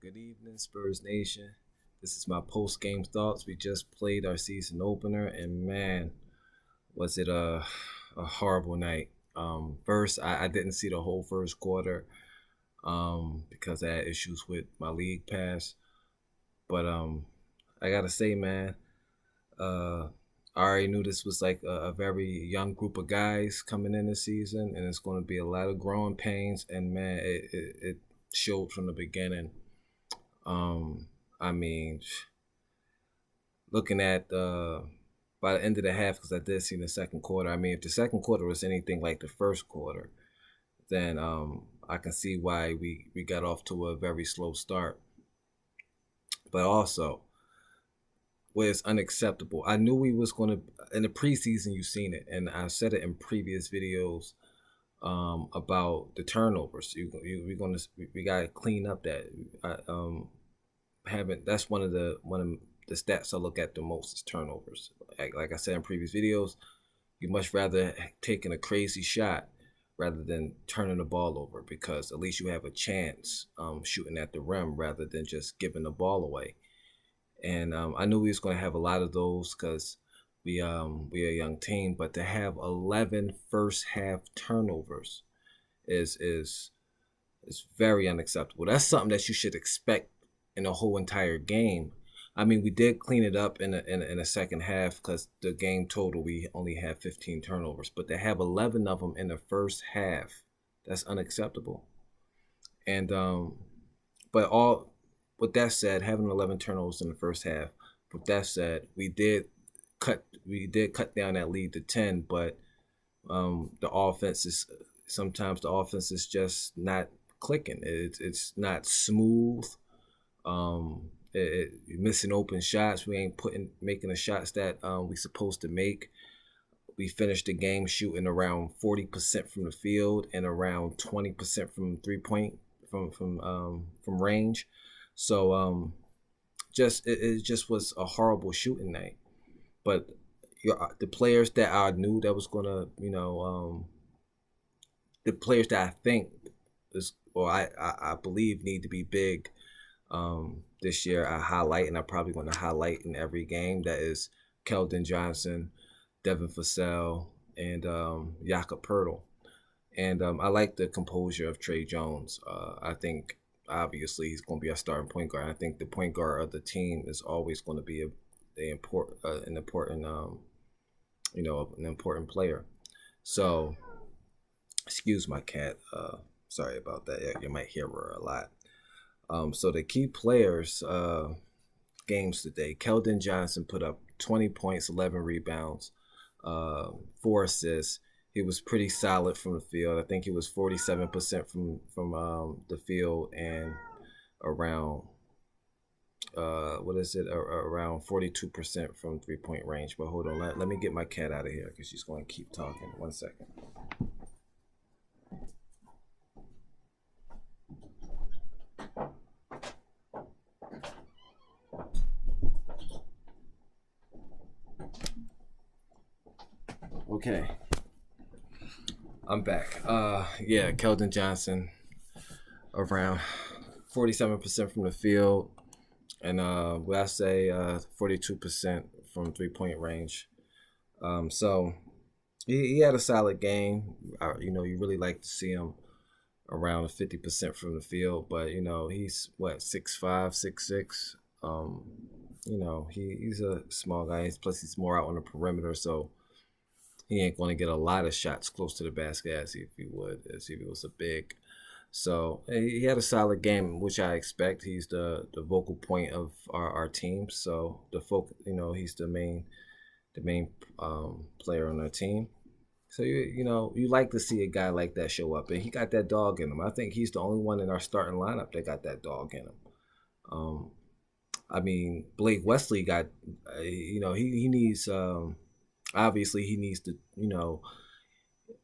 Good evening, Spurs Nation. This is my post-game thoughts. We just played our season opener, and man, was it a horrible night. First, I didn't see the whole first quarter because I had issues with my league pass. But I gotta say, man, uh, I already knew this was like a very young group of guys coming in this season, and it's going to be a lot of growing pains. And man, it showed from the beginning. I mean, looking at by the end of the half, because I did see the second quarter. I mean, if the second quarter was anything like the first quarter, then I can see why we got off to a very slow start. But also, what is unacceptable. I knew we was going to in the preseason. You've seen it, and I said it in previous videos about the turnovers. We got to clean up that. I, haven't. That's one of the stats I look at the most is turnovers. Like I said in previous videos, you much rather taking a crazy shot rather than turning the ball over, because at least you have a chance shooting at the rim rather than just giving the ball away. And I knew we was going to have a lot of those because we a young team, but to have 11 first half turnovers is very unacceptable. That's something that you should expect in a whole entire game. I mean, we did clean it up in the second half because the game total we only had 15 turnovers, but to have 11 of them in the first half, that's unacceptable. And but all with that said, having 11 turnovers in the first half. With that said, we did cut down that lead to 10, but the offense is sometimes the offense is just not clicking. It's not smooth. Missing open shots. We ain't making the shots that we supposed to make. We finished the game shooting around 40% from the field and around 20% from 3 point from range. So it just was a horrible shooting night. But the players that I knew that was gonna, the players that I think is, or I believe need to be big this year, I highlight, and I'm probably going to highlight in every game. That is Keldon Johnson, Devin Vassell, and Jakob Pertl. And I like the composure of Trey Jones. I think obviously he's going to be a starting point guard. I think the point guard of the team is always going to be an important an important player. So excuse my cat. Sorry about that. You might hear her a lot. So the key players games today. Keldon Johnson put up 20 points, 11 rebounds, 4 assists. He was pretty solid from the field. I think he was 47% from the field and around around 42% from 3 point range. But hold on, let me get my cat out of here because she's going to keep talking. 1 second. Okay, I'm back. Yeah, Keldon Johnson around 47% from the field, and what I say 42% from 3 point range. So he had a solid game. You really like to see him around 50% from the field, but he's what, 6'5", 6'6". He's a small guy. Plus he's more out on the perimeter, so he ain't going to get a lot of shots close to the basket as if he was a big. So he had a solid game, which I expect. He's the vocal point of our team. So he's the main player on our team. So you like to see a guy like that show up, and he got that dog in him. I think he's the only one in our starting lineup that got that dog in him. I mean, Blake Wesley got, he needs. Obviously, he needs to,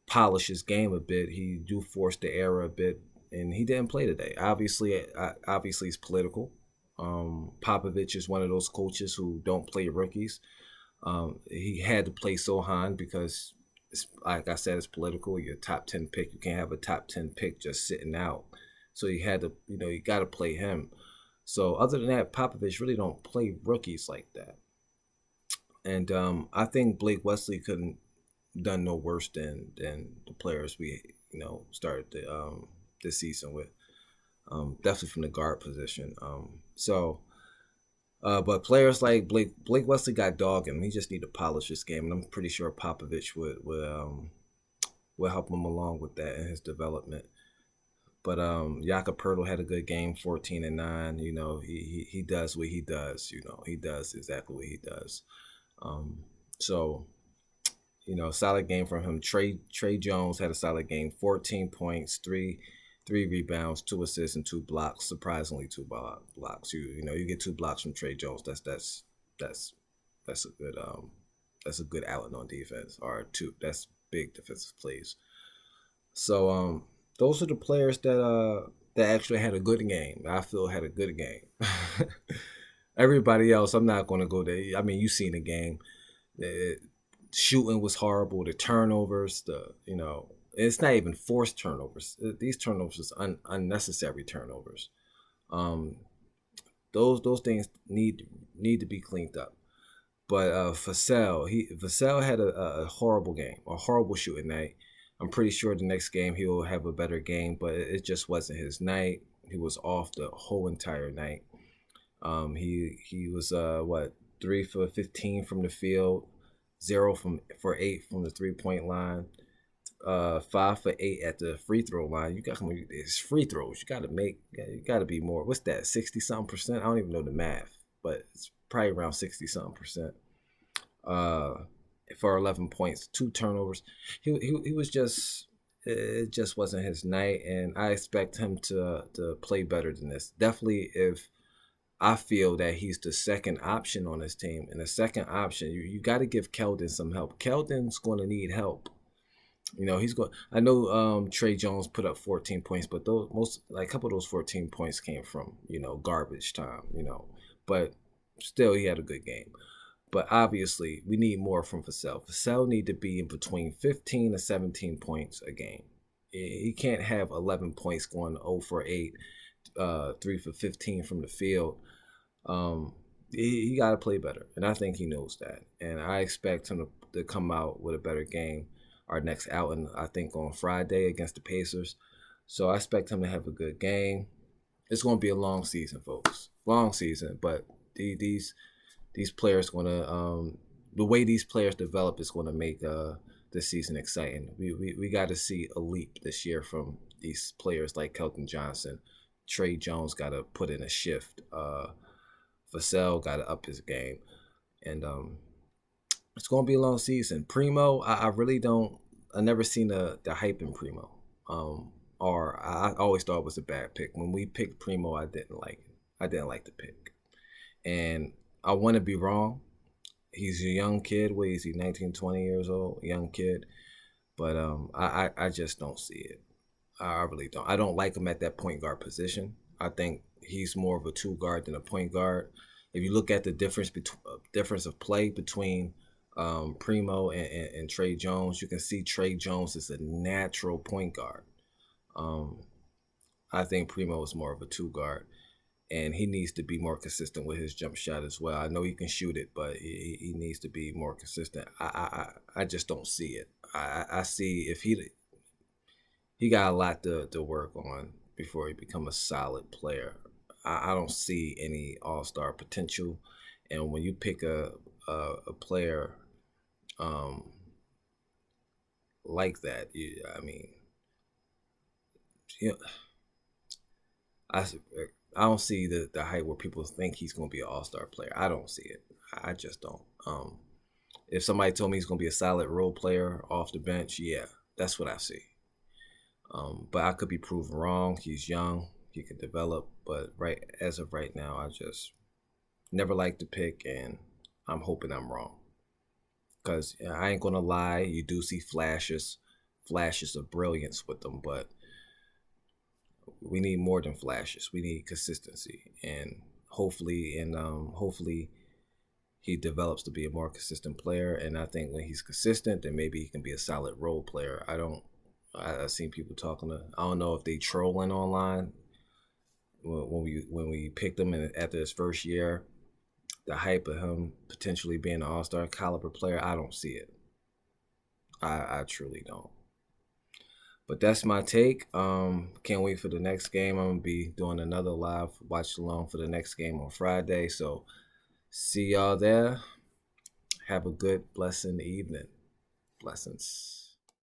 polish his game a bit. He do force the error a bit, and he didn't play today. Obviously, it's political. Popovich is one of those coaches who don't play rookies. He had to play Sohan because, like I said, it's political. You're a top 10 pick. You can't have a top 10 pick just sitting out. So he had to, you got to play him. So other than that, Popovich really don't play rookies like that. And I think Blake Wesley couldn't done no worse than the players we started this season with. Definitely from the guard position. But players like Blake Wesley got dog in him. He just need to polish his game, and I'm pretty sure Popovich would help him along with that in his development. But Jakob Pertl had a good game, 14-9. He does what he does. He does exactly what he does. Um, so solid game from him. Trey Jones had a solid game, 14 points, three rebounds, 2 assists, and 2 blocks. Surprisingly, 2 blocks. You get 2 blocks from Trey Jones. That's that's a good outlet on defense. Or two. That's big defensive plays. So those are the players that actually had a good game. I feel had a good game. Everybody else, I'm not going to go there. I mean, you seen the game. The shooting was horrible. The turnovers, it's not even forced turnovers. These turnovers is unnecessary turnovers. Um, those things need to be cleaned up. But Vassell had a horrible game, a horrible shooting night. I'm pretty sure the next game he will have a better game, but it just wasn't his night. He was off the whole entire night. He was 3 for 15 from the field, 0 for 8 from the 3 point line, 5 for 8 at the free throw line. It's free throws. You got to be more. What's that? 60-something%. I don't even know the math, but it's probably around 60-something%. Uh, for 11 points, 2 turnovers. He was just. It just wasn't his night, and I expect him to play better than this. Definitely, if I feel that he's the second option on his team, and the second option, you got to give Keldon some help. Keldon's going to need help. He's going. I know Trey Jones put up 14 points, but a couple of those 14 points came from garbage time. But still, he had a good game. But obviously, we need more from Vassell. Vassell need to be in between 15 to 17 points a game. He can't have 11 points going 0 for 8, 3 for 15 from the field. He got to play better, and I think he knows that. And I expect him to come out with a better game. Our next outing, I think, on Friday against the Pacers. So I expect him to have a good game. It's going to be a long season, folks. Long season, but these players going to the way these players develop is going to make this season exciting. We got to see a leap this year from these players like Keldon Johnson. Trey Jones got to put in a shift. Vassell got to up his game, and it's going to be a long season. Primo, I really don't. I never seen the hype in Primo. Or I always thought it was a bad pick. When we picked Primo, I didn't like it. I didn't like the pick, and I want to be wrong. He's a young kid. What is he? 19, 20 years old, young kid. But I just don't see it. I really don't. I don't like him at that point guard position. I think he's more of a 2 guard than a point guard. If you look at the difference of play between Primo and Trey Jones, you can see Trey Jones is a natural point guard. I think Primo is more of a 2 guard, and he needs to be more consistent with his jump shot as well. I know he can shoot it, but he needs to be more consistent. I just don't see it. I see if he got a lot to work on before he become a solid player. I don't see any all-star potential, and when you pick a player like that, you know, I don't see the height where people think he's going to be an all-star player. I don't see it. I just don't. If somebody told me he's going to be a solid role player off the bench, yeah, that's what I see. But I could be proven wrong. He's young. He can develop. But as of right now, I just never liked the pick, and I'm hoping I'm wrong. Because I ain't going to lie, you do see flashes of brilliance with them, but we need more than flashes. We need consistency, and hopefully he develops to be a more consistent player. And I think when he's consistent, then maybe he can be a solid role player. I've seen people talking I don't know if they trolling online, when we picked him after his first year, the hype of him potentially being an all-star caliber player, I don't see it. I truly don't. But that's my take. Can't wait for the next game. I'm gonna be doing another live watch along for the next game on Friday. So see y'all there. Have a good, blessing evening. Blessings.